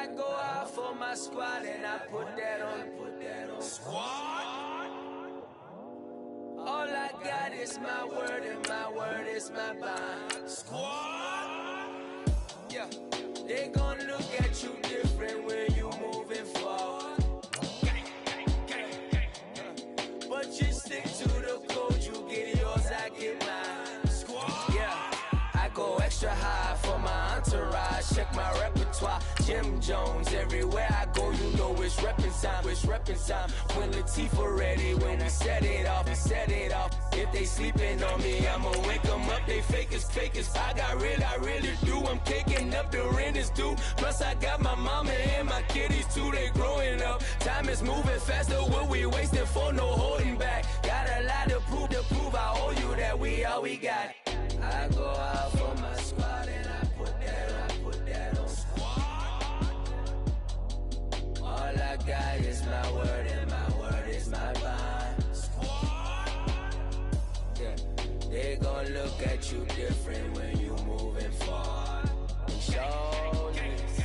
I go out for my squad and I put that on. Squad. All I got is my word and my word is my bond. Squad. Yeah. They gon' look at you different when you moving forward. But you stick to the code, you get yours, I get mine. Squad. Yeah. I go extra high for my entourage. Check my repertoire. Jim Jones, everywhere I go, you know it's reppin' time. It's reppin' time. When Latifah ready, when we set it off, we set it off. If they sleeping on me, I'ma wake them up. They fakers. I really do. I'm caking up, the rent is due. Plus I got my mama and my kiddies too. They growing up. Time is moving faster. What we wasting for? No holding back. Got a lot to prove. I owe you that we all we got. I go out for my squad and I put that on. All I got is my word and my word is my bond. Yeah, they gon' look at you different when you moving forward. Shoulders,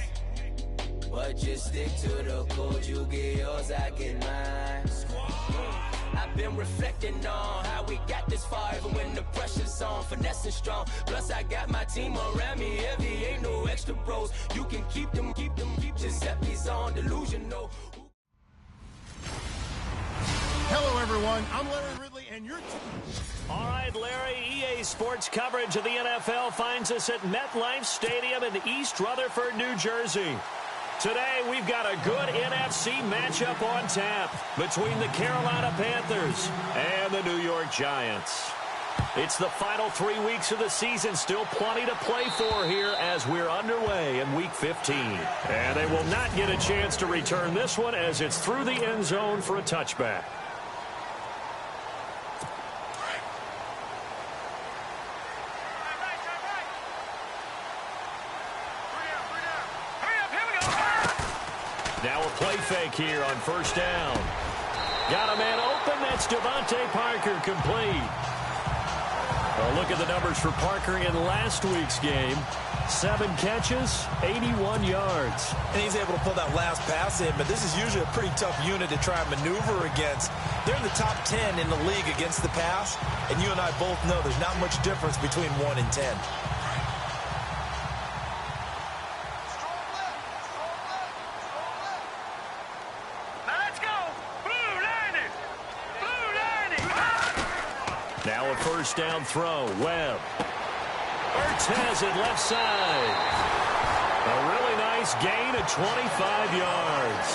but just stick to the code. You get yours, I get mine. I've been reflecting on how we got this far, even when the pressure's on, finessing strong. Plus I got my team around me heavy, ain't no extra bros. You can keep them, Giuseppe's on delusional. Hello everyone, I'm Larry Ridley and you're... All right, Larry, EA Sports coverage of the NFL finds us at MetLife Stadium in East Rutherford, New Jersey. Today, we've got a good NFC matchup on tap between the Carolina Panthers and the New York Giants. It's the final 3 weeks of the season, still plenty to play for here as we're underway in Week 15. And they will not get a chance to return this one as it's through the end zone for a touchback. Now a play fake here on first down. Got a man open. That's Devontae Parker, complete. A look at the numbers for Parker in last week's game. 7 catches, 81 yards. And he's able to pull that last pass in, but this is usually a pretty tough unit to try and maneuver against. They're in the top 10 in the league against the pass, and you and I both know there's not much difference between 1 and 10. Now a first down throw. Webb. Ertz has it left side. A really nice gain of 25 yards.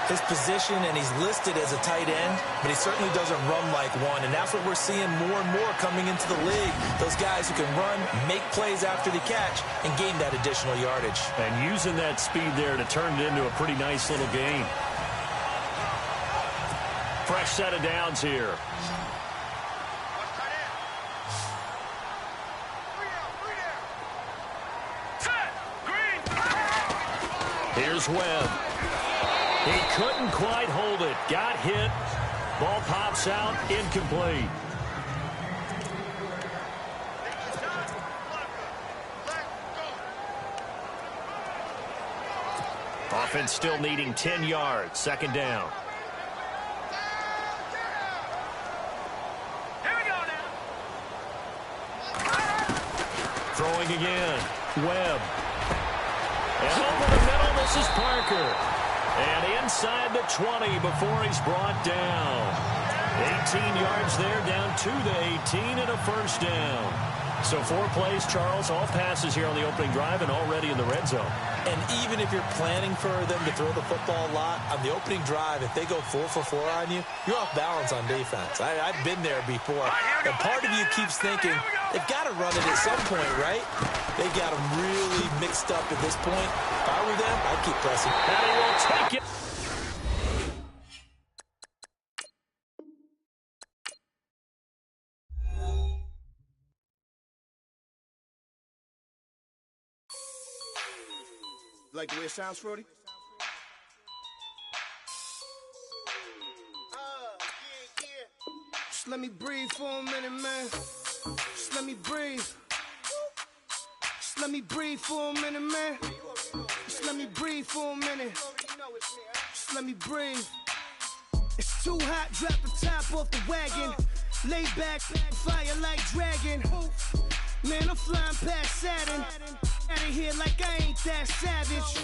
His position, and he's listed as a tight end, but he certainly doesn't run like one, and that's what we're seeing more and more coming into the league. Those guys who can run, make plays after the catch, and gain that additional yardage. And using that speed there to turn it into a pretty nice little gain. Fresh set of downs here. Here's Webb. He couldn't quite hold it. Got hit. Ball pops out. Incomplete. Offense still needing 10 yards. Second down. Throwing again. Webb. And over the middle, this is Parker. And inside the 20 before he's brought down. 18 yards there, down to the 18 and a first down. So 4 plays, Charles, all passes here on the opening drive and already in the red zone. And even if you're planning for them to throw the football a lot, on the opening drive, if they go 4 for 4 on you, you're off balance on defense. I've been there before. And part of you keeps thinking, they've got to run it at some point, right? They got them really mixed up at this point. If I were them, I'd keep pressing. And he will take it. Like the way it sounds, Frody? Just let me breathe for a minute, man. Just let me breathe. Just Just let me breathe for a minute, man. Just let me breathe for a minute. Just let me breathe. It's too hot, drop the top off the wagon. Lay back, fire like dragon. Man, I'm flying past Saturn. Out of here like I ain't that savage.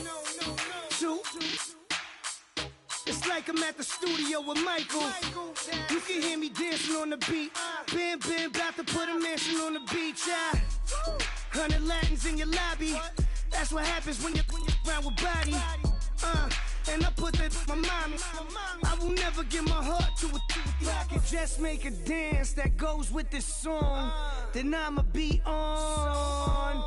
Two. It's like I'm at the studio with Michael. You can hear me dancing on the beat. Bam, about to put a mansion on the beach. 100 Latins in your lobby. That's what happens when you're around with body. And I put that in my mommy. I will never give my heart to a I can just make a dance that goes with this song. Then I'ma be on.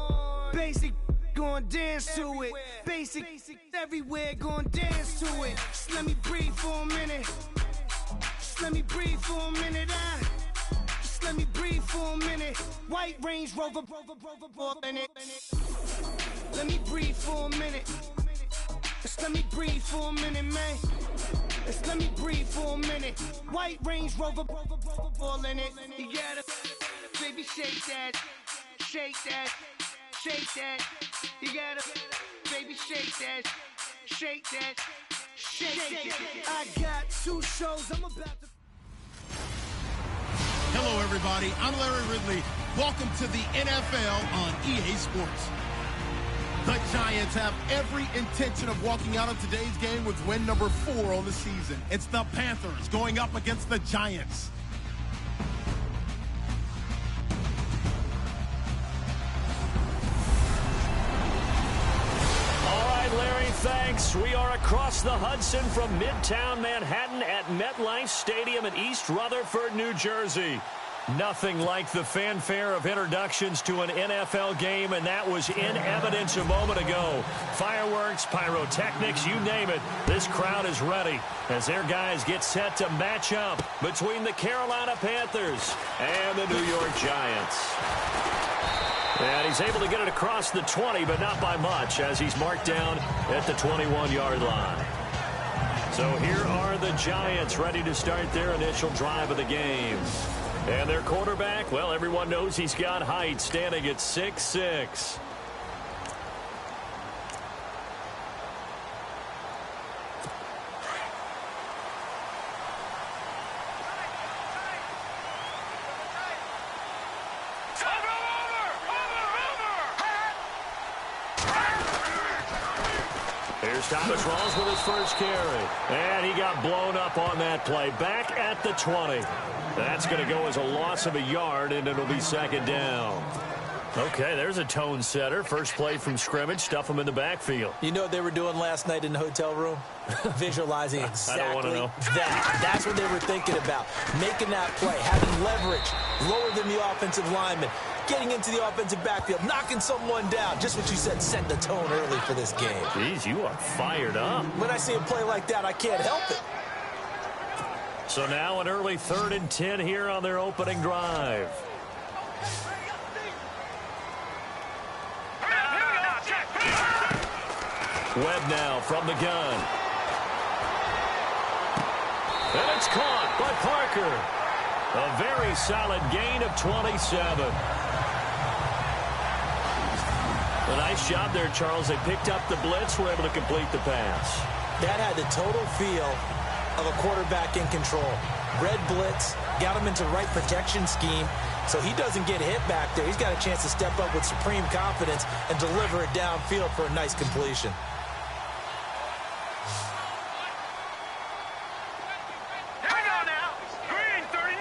Basic, gon' dance to it. Basic, everywhere, gon' dance to it. Just let me breathe for a minute. Just let me breathe for a minute. Just let me breathe for a minute. White Range Rover, in it. Let me breathe for a minute. Just let me breathe for a minute, man. Just let me breathe for a minute. White Range Rover, all in it. You gotta, baby, shake that, shake that, shake that. You gotta, baby, shake that, shake that, shake that. I got 2 shows, I'm about to. Hello, everybody. I'm Larry Ridley. Welcome to the NFL on EA Sports. The Giants have every intention of walking out of today's game with win number 4 on the season. It's the Panthers going up against the Giants. All right, Larry, thanks. We are across the Hudson from Midtown Manhattan at MetLife Stadium in East Rutherford, New Jersey. Nothing like the fanfare of introductions to an NFL game, and that was in evidence a moment ago. Fireworks, pyrotechnics, you name it. This crowd is ready as their guys get set to match up between the Carolina Panthers and the New York Giants. And he's able to get it across the 20, but not by much, as he's marked down at the 21-yard line. So here are the Giants ready to start their initial drive of the game. And their quarterback, well, everyone knows he's got height, standing at 6'6". Here's Thomas Rawls with his first carry. And he got blown up on that play. Back at the 20. That's going to go as a loss of a yard, and it'll be second down. Okay, there's a tone setter. First play from scrimmage. Stuff him in the backfield. You know what they were doing last night in the hotel room? Visualizing exactly I don't want to know. that. That's what they were thinking about. Making that play, having leverage, lower than the offensive lineman, getting into the offensive backfield, knocking someone down. Just what you said, set the tone early for this game. Jeez, you are fired up. When I see a play like that, I can't help it. So now an early 3rd and 10 here on their opening drive. Webb now from the gun. And it's caught by Parker. A very solid gain of 27. A nice job there, Charles. They picked up the blitz, were able to complete the pass. That had the total feel of a quarterback in control. Red blitz, got him into right protection scheme, so he doesn't get hit back there. He's got a chance to step up with supreme confidence and deliver it downfield for a nice completion. Here we go now. Green 39.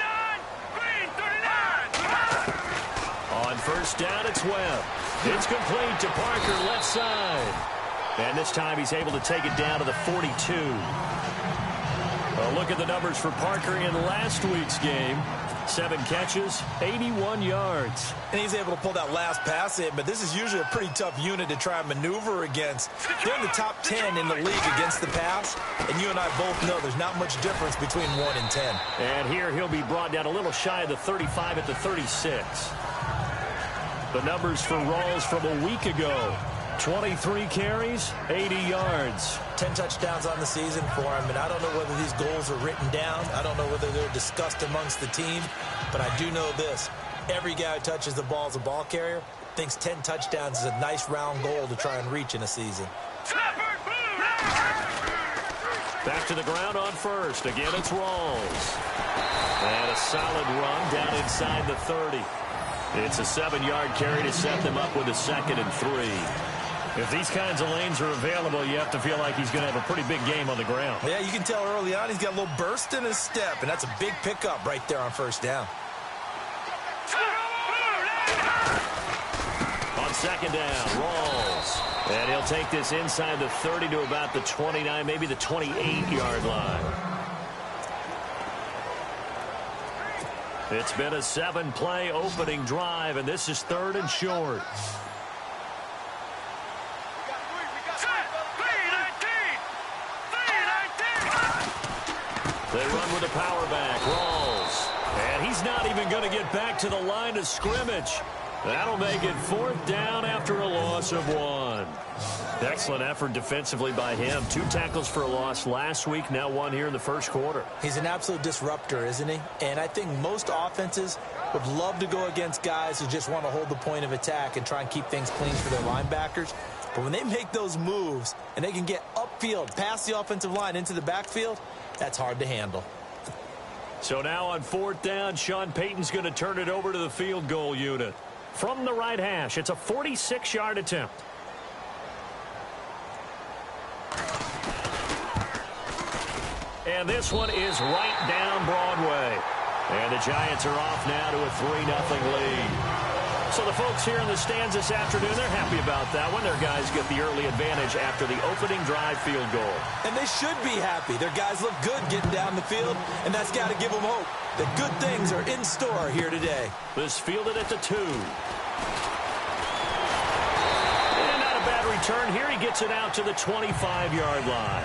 Green 39. On first down, it's Webb. It's complete to Parker, left side. And this time he's able to take it down to the 42. A look at the numbers for Parker in last week's game. 7 catches, 81 yards. And he's able to pull that last pass in, but this is usually a pretty tough unit to try and maneuver against. They're in the top 10 in the league against the pass, and you and I both know there's not much difference between 1 and 10. And here he'll be brought down a little shy of the 35 at the 36. The numbers for Rawls from a week ago. 23 carries, 80 yards. 10 touchdowns on the season for him, and I don't know whether these goals are written down. I don't know whether they're discussed amongst the team, but I do know this. Every guy who touches the ball as a ball carrier thinks 10 touchdowns is a nice round goal to try and reach in a season. Back to the ground on first. Again, it's Rawls. And a solid run down inside the 30. It's a 7-yard carry to set them up with a 2nd and 3. If these kinds of lanes are available, you have to feel like he's going to have a pretty big game on the ground. Yeah, you can tell early on he's got a little burst in his step, and that's a big pickup right there on first down. On 2nd down, Rawls. And he'll take this inside the 30 to about the 29, maybe the 28-yard line. It's been a 7-play opening drive, and this is 3rd and short. They run with a power back, Rawls. And he's not even going to get back to the line of scrimmage. That'll make it 4th down after a loss of 1. Excellent effort defensively by him. 2 tackles for a loss last week, now 1 here in the first quarter. He's an absolute disruptor, isn't he? And I think most offenses would love to go against guys who just want to hold the point of attack and try and keep things clean for their linebackers. But when they make those moves and they can get upfield, past the offensive line into the backfield, that's hard to handle. So now on 4th down, Sean Payton's going to turn it over to the field goal unit. From the right hash, it's a 46-yard attempt. And this one is right down Broadway. And the Giants are off now to a 3-0 lead. So the folks here in the stands this afternoon, they're happy about that one. Their guys get the early advantage after the opening drive field goal. And they should be happy. Their guys look good getting down the field, and that's got to give them hope that good things are in store here today. This fielded at the 2. And not a bad return here. He gets it out to the 25-yard line.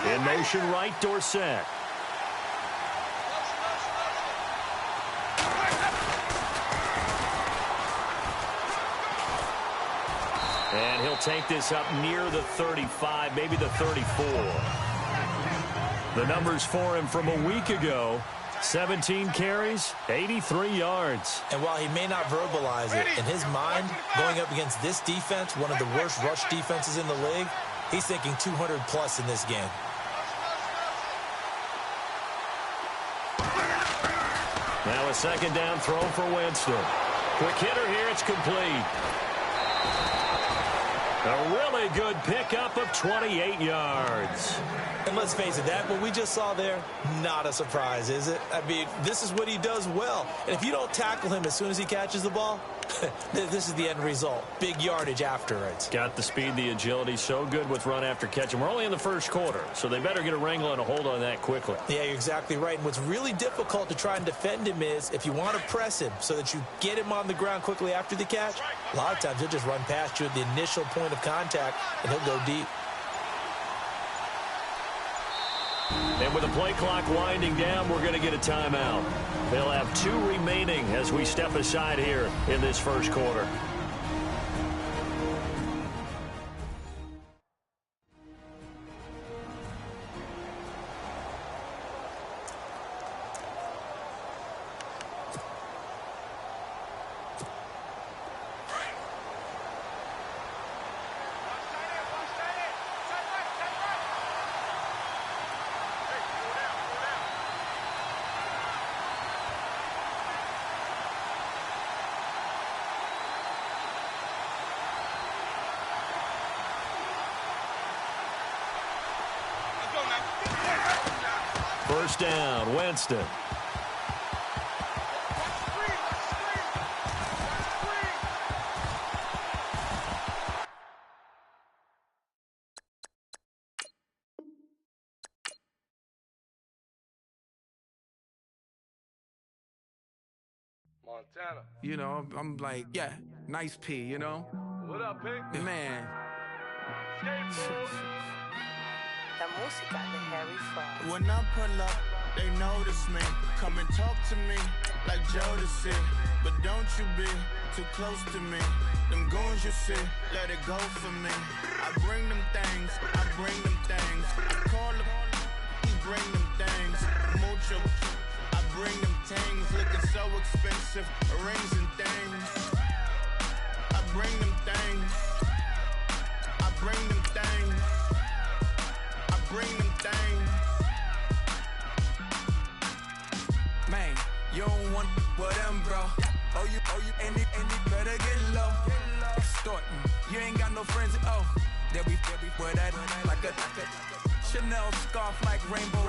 In motion right, Dorsett. And he'll take this up near the 35, maybe the 34. The numbers for him from a week ago: 17 carries, 83 yards. And while he may not verbalize it, in his mind, going up against this defense, one of the worst rush defenses in the league, he's thinking 200-plus in this game. Now a 2nd down throw for Winston. Quick hitter here, it's complete. A really good pickup of 28 yards. And let's face it, that what we just saw there, not a surprise, is it? I mean, this is what he does well. And if you don't tackle him as soon as he catches the ball, this is the end result. Big yardage afterwards. Got the speed, the agility, so good with run after catch. And we're only in the first quarter, so they better get a wrangle and a hold on that quickly. Yeah, you're exactly right. And what's really difficult to try and defend him is if you want to press him so that you get him on the ground quickly after the catch, a lot of times he'll just run past you at the initial point of contact, and he'll go deep. And with the play clock winding down, we're going to get a timeout. They'll have 2 remaining as we step aside here in this first quarter. First down, Winston. Montana. You know, I'm like, yeah, nice P, you know? What up, Pink? Man. La música de Harry Fraud. When I pull up, they notice me. Come and talk to me like Jodeci. But don't you be too close to me. Them goons you see, let it go for me. I bring them things, I bring them things. Call him, he bring them things. Mucho, I bring them things. Looking so expensive, rings and things. I bring them things. I bring them things. I bring them things. Man, you don't want with them, bro. Oh, you, and it better get low. Extorting, you ain't got no friends. Oh, they'll be for that like a Chanel scarf like rainbow.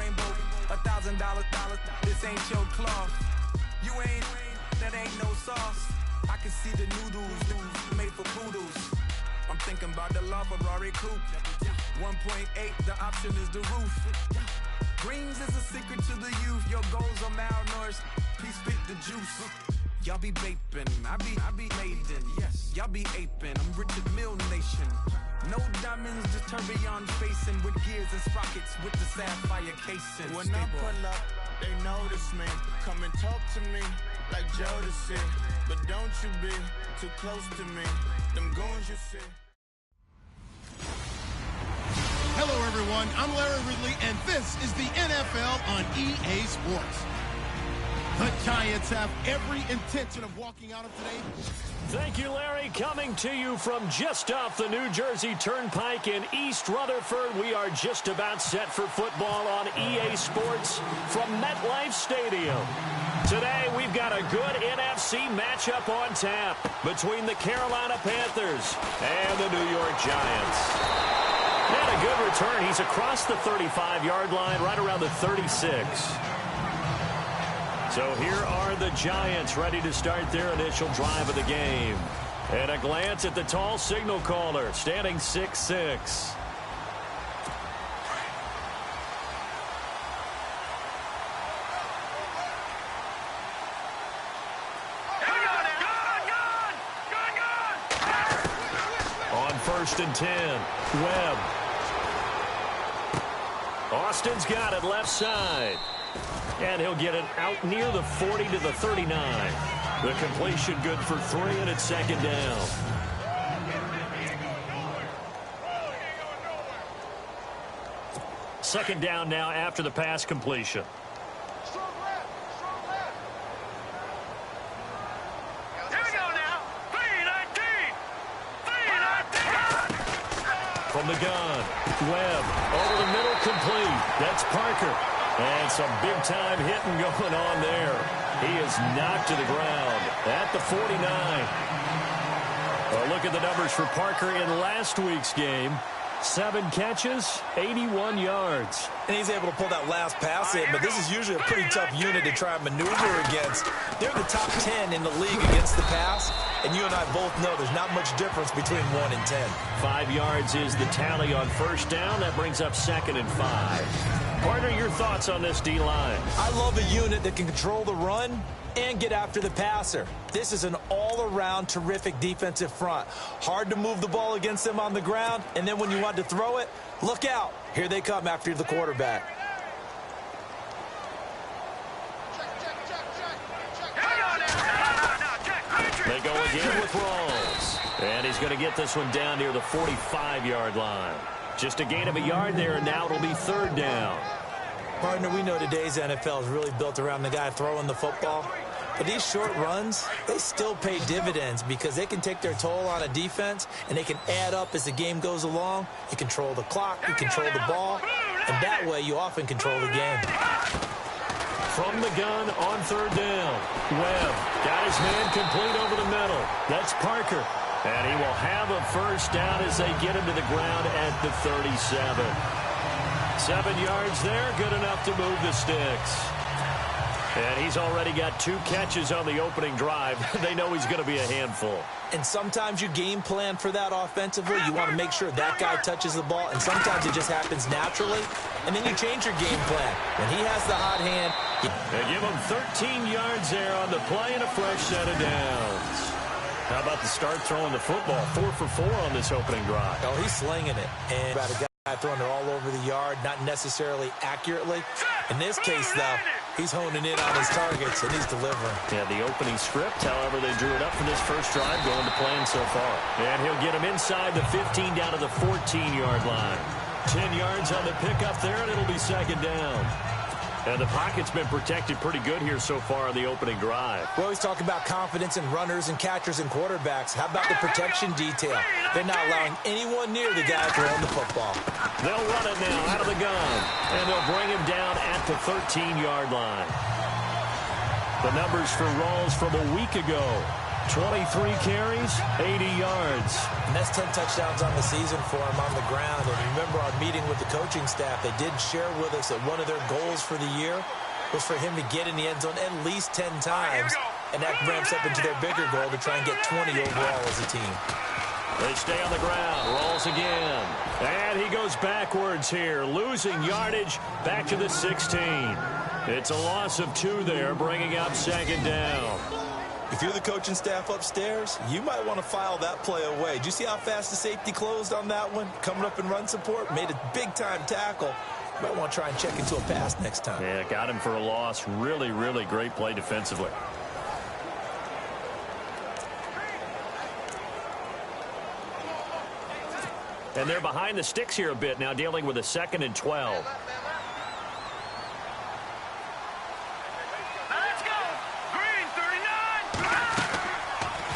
$1,000, this ain't your cloth. You ain't, that ain't no sauce. I can see the noodles made for poodles. I'm thinking about the LaFerrari coupe. 1.8, the option is the roof. Greens is a secret to the youth. Your goals are malnourished. Please spit the juice. Y'all be vaping, I be laden. Yes, y'all be aping. I'm Richard Mill Nation. No diamonds, just tourbillon facing with gears and sprockets with the sapphire casing. When I pull up, they notice me. Come and talk to me like Jodeci. But don't you be too close to me. Them goons you see. Hello, everyone. I'm Larry Ridley, and this is the NFL on EA Sports. The Giants have every intention of walking out of today. Thank you, Larry. Coming to you from just off the New Jersey Turnpike in East Rutherford, we are just about set for football on EA Sports from MetLife Stadium. Today, we've got a good NFC matchup on tap between the Carolina Panthers and the New York Giants. And a good return. He's across the 35-yard line, right around the 36. So here are the Giants ready to start their initial drive of the game. And a glance at the tall signal caller, standing 6'6". On 1st and 10, Webb. Austin's got it left side. And he'll get it out near the 40 to the 39. The completion good for 3, and it's 2nd down. Second down now after the pass completion. Here we go now. 319. From the gun, Webb over the middle, complete. That's Parker. And some big-time hitting going on there. He is knocked to the ground at the 49. Well, look at the numbers for Parker in last week's game. 7 catches, 81 yards. And he's able to pull that last pass in, but this is usually a pretty tough unit to try and maneuver against. They're the top 10 in the league against the pass, and you and I both know there's not much difference between 1 and 10. 5 yards is the tally on 1st down. That brings up 2nd and 5. Partner, your thoughts on this D-line? I love a unit that can control the run and get after the passer. This is an all-around terrific defensive front. Hard to move the ball against them on the ground, and then when you want to throw it, look out. Here they come after the quarterback. They go again with Rawls. And he's going to get this one down near the 45-yard line. Just a gain of a yard there, and now it'll be 3rd down. Partner, we know today's NFL is really built around the guy throwing the football. But these short runs, they still pay dividends because they can take their toll on a defense, and they can add up as the game goes along. You control the clock, you control the ball, and that way you often control the game. From the gun on 3rd down, Webb got his man complete over the middle. That's Parker. And he will have a 1st down as they get him to the ground at the 37. 7 yards there, good enough to move the sticks. And he's already got 2 catches on the opening drive. They know he's going to be a handful. And sometimes you game plan for that offensively. You want to make sure that guy touches the ball, and sometimes it just happens naturally. And then you change your game plan. When he has the hot hand. They give him 13 yards there on the play and a fresh set of downs. How about the start throwing the football? 4 for 4 on this opening drive. Oh, he's slinging it. And about a guy Throwing it all over the yard, not necessarily accurately. In this case, though, he's honing in on his targets, and he's delivering. Yeah, the opening script, however, they drew it up for this first drive, going to plan so far. And he'll get him inside the 15 down to the 14-yard line. 10 yards on the pickup there, and it'll be second down. And the pocket's been protected pretty good here so far on the opening drive. We always talk about confidence in runners and catchers and quarterbacks. How about the protection detail? They're not allowing anyone near the guy throwing the football. They'll run it now out of the gun, and they'll bring him down at the 13-yard line. The numbers for Rawls from a week ago. 23 carries, 80 yards. And that's 10 touchdowns on the season for him on the ground. And remember our meeting with the coaching staff, they did share with us that one of their goals for the year was for him to get in the end zone at least 10 times. And that ramps up into their bigger goal to try and get 20 overall as a team. They stay on the ground. Rawls again. And he goes backwards here, losing yardage back to the 16. It's a loss of 2 there, bringing up second down. If you're the coaching staff upstairs, you might want to file that play away. Did you see how fast the safety closed on that one? Coming up in run support, made a big-time tackle. You might want to try and check into a pass next time. Yeah, got him for a loss. Really, really great play defensively. And they're behind the sticks here a bit now, dealing with a 2nd and 12.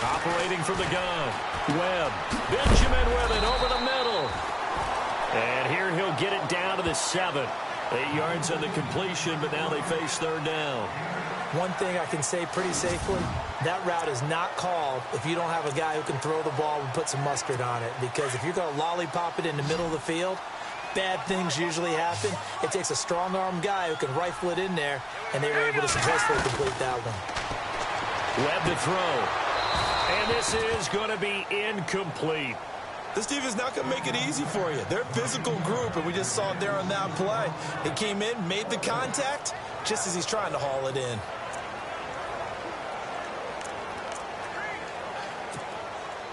Operating from the gun. Webb. Benjamin with it over the middle. And here he'll get it down to the 7. 8 yards on the completion, but now they face third down. One thing I can say pretty safely, that route is not called if you don't have a guy who can throw the ball and put some mustard on it. Because if you're going to lollipop it in the middle of the field, bad things usually happen. It takes a strong-arm guy who can rifle it in there, and they were able to successfully complete that one. Webb to throw. And this is going to be incomplete. This team is not going to make it easy for you. They're a physical group, and we just saw it there on that play. He came in, made the contact, just as he's trying to haul it in.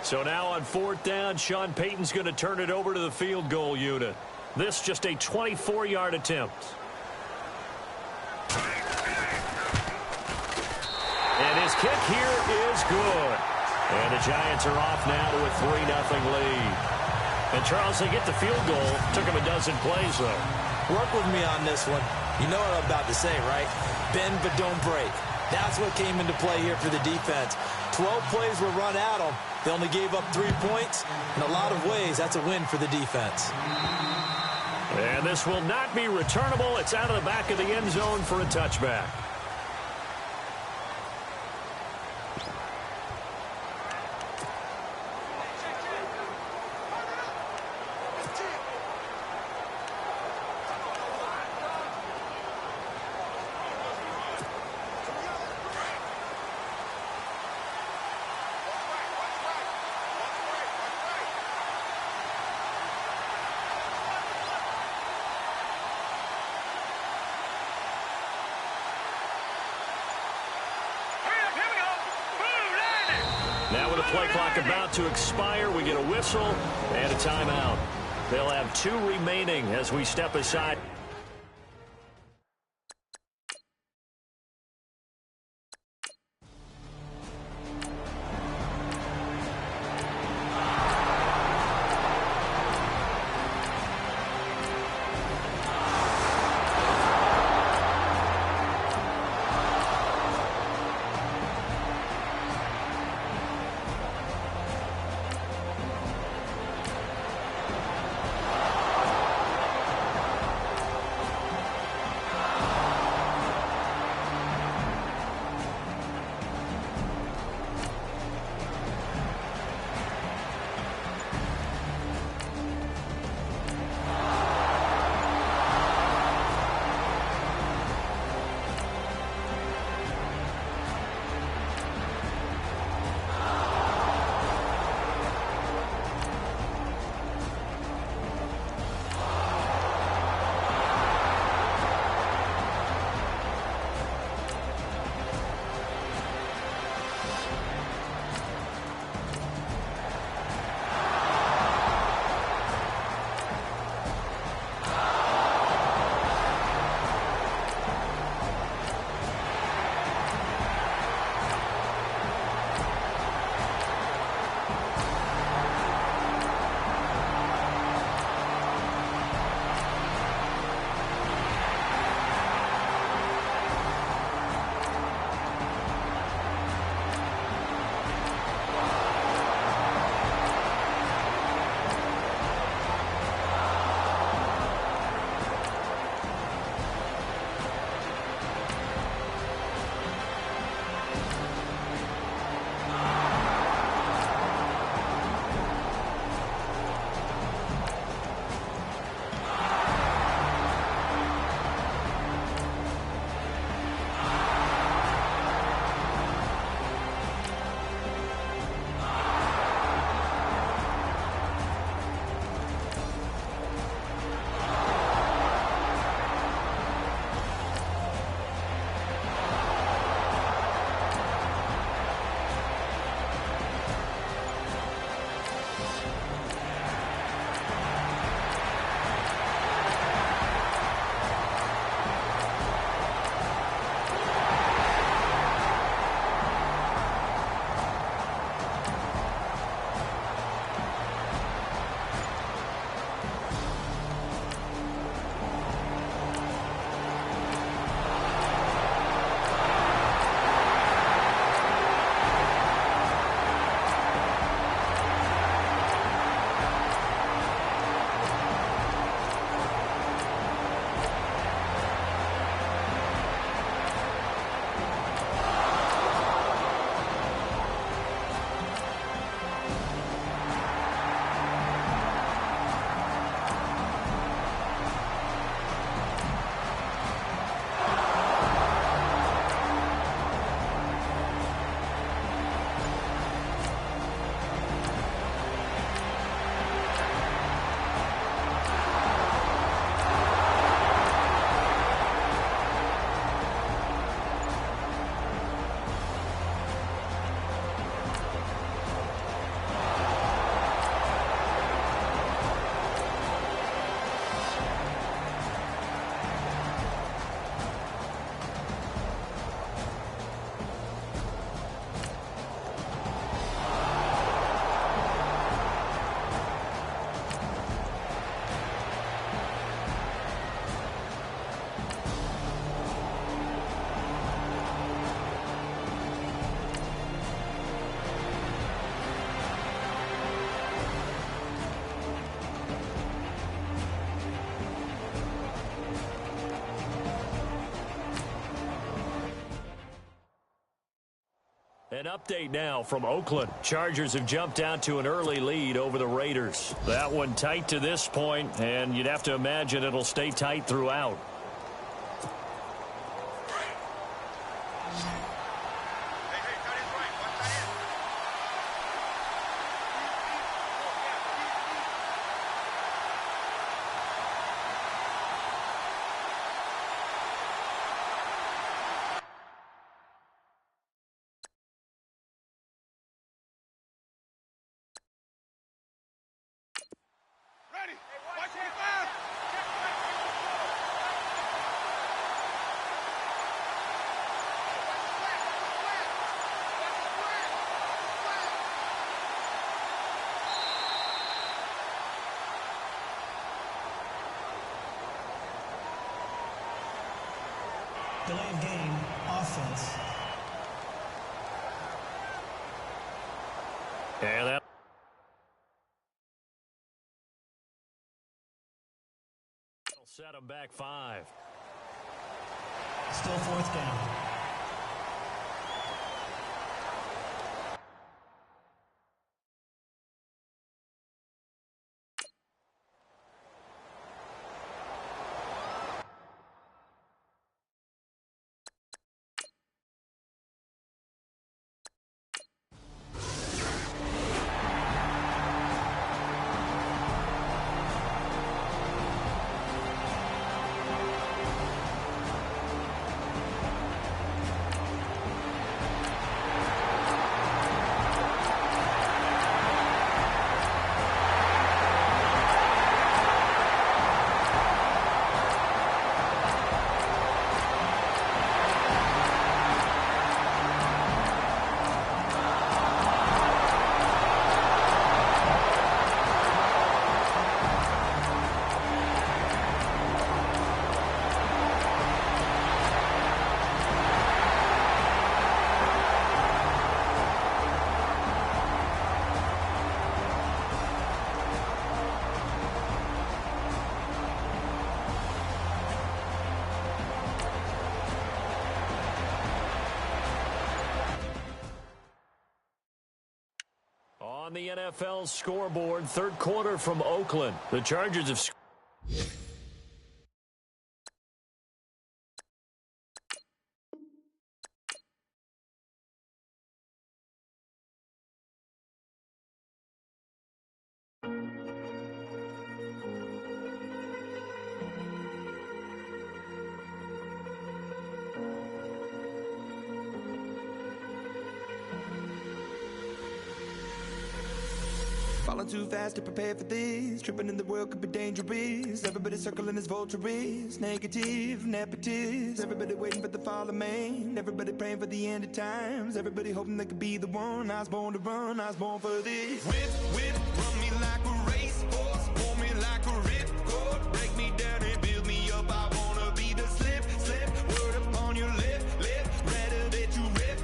So now on 4th down, Sean Payton's going to turn it over to the field goal unit. This just a 24-yard attempt. And his kick here is good. And the Giants are off now to a 3-0 lead. And Charles, they get the field goal. Took him a dozen plays, though. Work with me on this one. You know what I'm about to say, right? Bend but don't break. That's what came into play here for the defense. 12 plays were run at them. They only gave up 3 points. In a lot of ways, that's a win for the defense. And this will not be returnable. It's out of the back of the end zone for a touchback. Now with the play clock about to expire, we get a whistle and a timeout. They'll have 2 remaining as we step aside. An update now from Oakland. Chargers have jumped out to an early lead over the Raiders. That one tight to this point, and you'd have to imagine it'll stay tight throughout. Delay of game, offense. And that will set them back 5. Still 4th down. On the NFL scoreboard, 3rd quarter from Oakland. The Chargers have scored. Falling too fast to prepare for this. Tripping in the world could be dangerous. Everybody circling as vultures. Negative, nepotist. Everybody waiting for the fall of man. Everybody praying for the end of times. Everybody hoping they could be the one. I was born to run, I was born for this. Whip, run me like a racehorse. Pull me like a ripcord. Break me down and build me up. I wanna be the slip. Word upon your lip. Rather that you rip.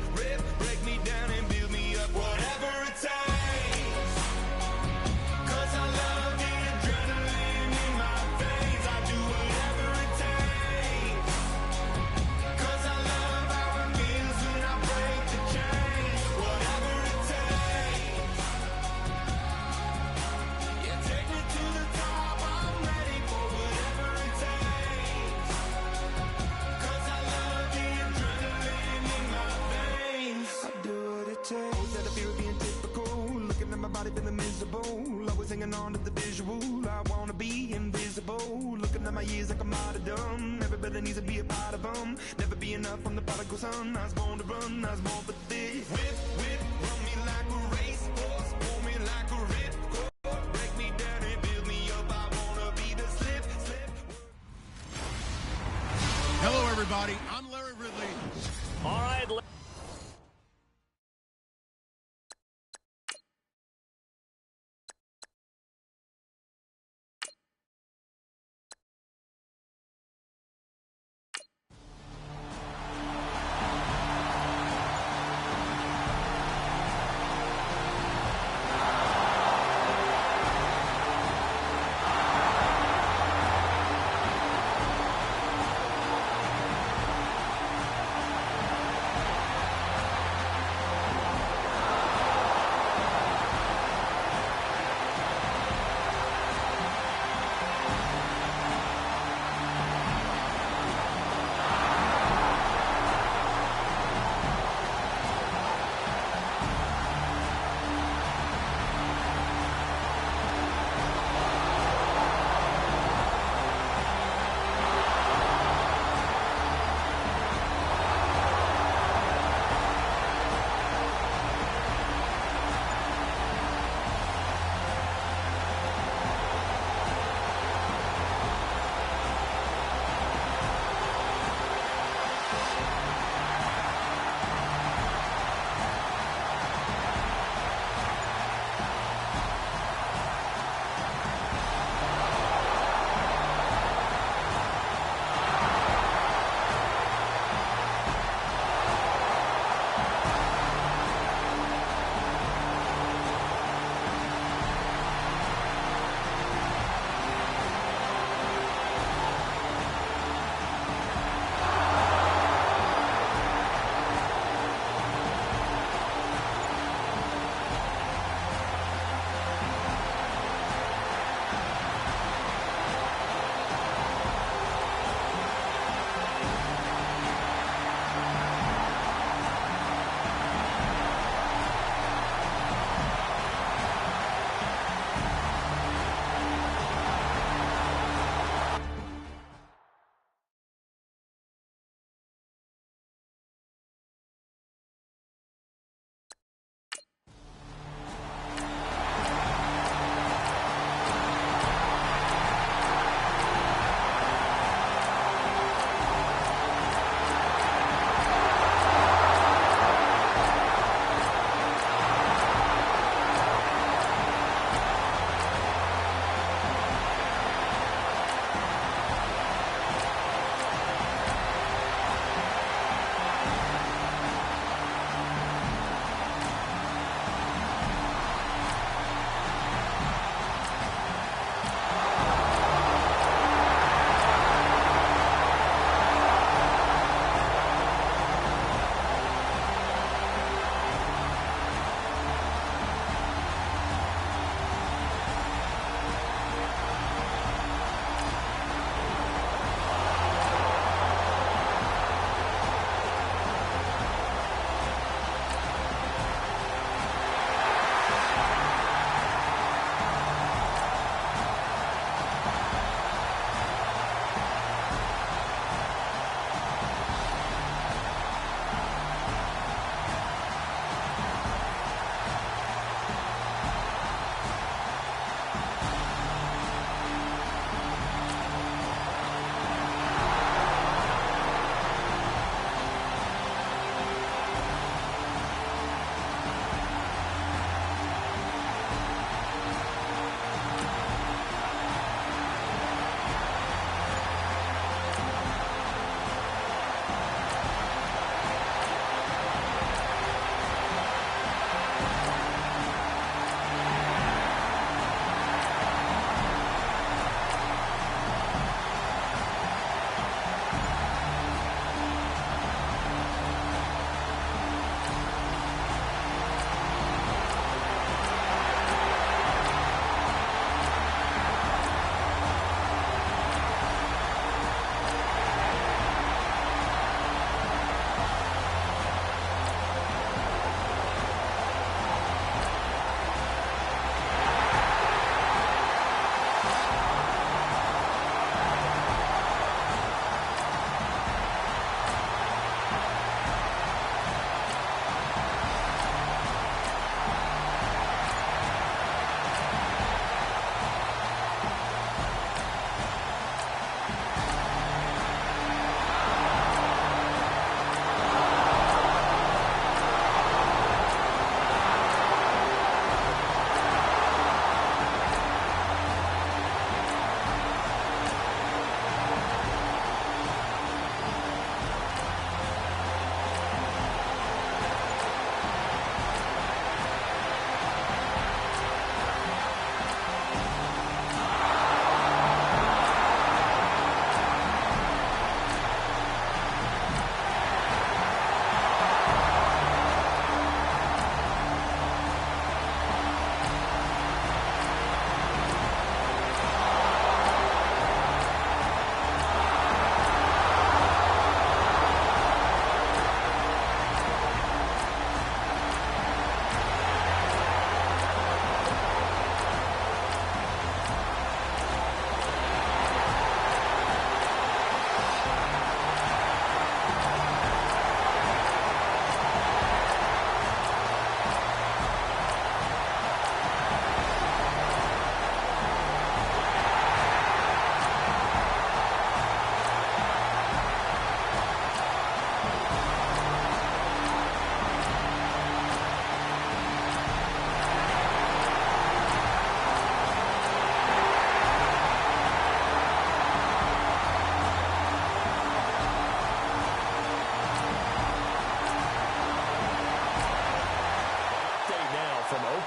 Break me down and build me up. Whatever it takes. Feeling miserable, always hanging on to the visual. I wanna be invisible, looking at my years like I'm out of dumb. Everybody needs to be a part of them. Never be enough from the prodigal son. I was born to run, I was born for this. Whip, run me like a racehorse, pull me like a ripcord. Break me down and build me up. I wanna be the slip. Hello, everybody. I'm Larry Ridley. All right.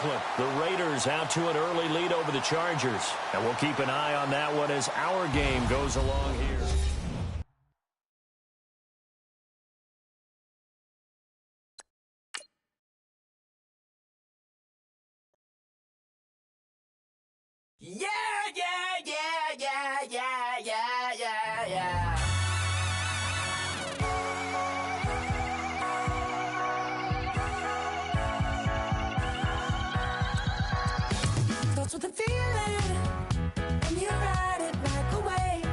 Oakland. The Raiders out to an early lead over the Chargers. And we'll keep an eye on that one as our game goes along here. Yeah, yeah, yeah, yeah, yeah, yeah, yeah, yeah. Starts with a feeling when you ride it like a wave.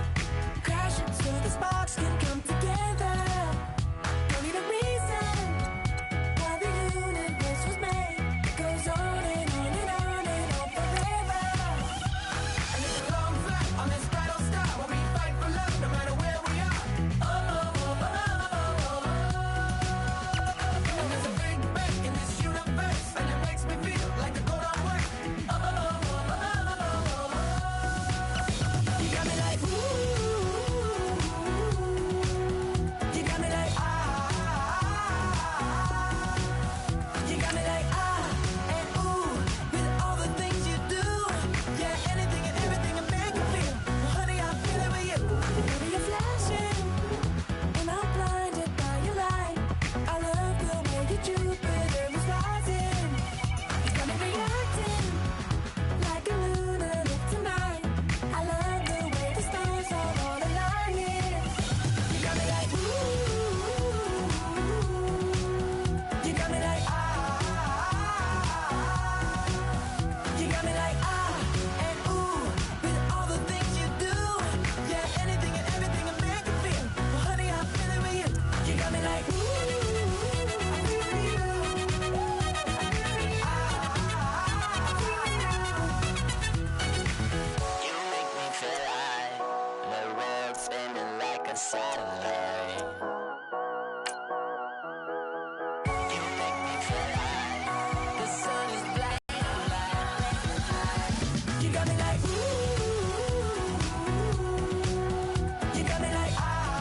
Crash into the sparks can come together. Don't need a reason why the universe was made. It goes on and on and on and on forever. And it's a long flight on this battle star where we fight for love no matter where we are. Oh, oh, oh, oh, oh. And there's a big bang in this universe, and it makes me feel like the go don't work. Oh, oh, oh, oh, oh. You got me like, ooh. You got me like, ah. You got me like, ah, and ooh, with all the things you do. Yeah, anything and everything I make you feel. Well, honey, I feel it with you. Baby, you're flashing, and I'm blinded by your light. I love the way you Jupiter is rising. It's got me reacting like a lunatic tonight. I love the way the stars are all aligning. You got me like, ooh. You got me like, ah. You got me like, ah, and ooh, with all the things you do. Yeah, anything and everything I make you feel. Well, honey, I feel it with you. You got me like, ooh, I feel it with you. You make me feel like the world's spinning like a satellite. You make me feel like The sun is black and light. You got me like, ooh. You got me like, ah.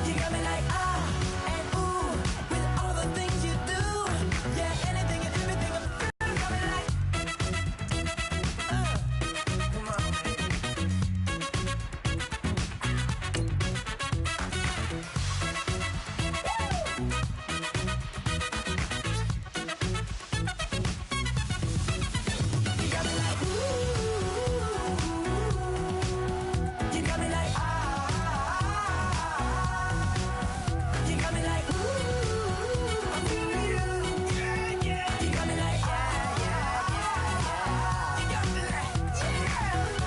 You got me like, ah, and ooh, with all the things you do. Yeah, anything and everything I feel. You got me like, come on, You got me like, ooh. You got me like, ah. You got me like, ooh. I feel you. Yeah, yeah. You got me like, ah, yeah, yeah, yeah. You got me like, yeah.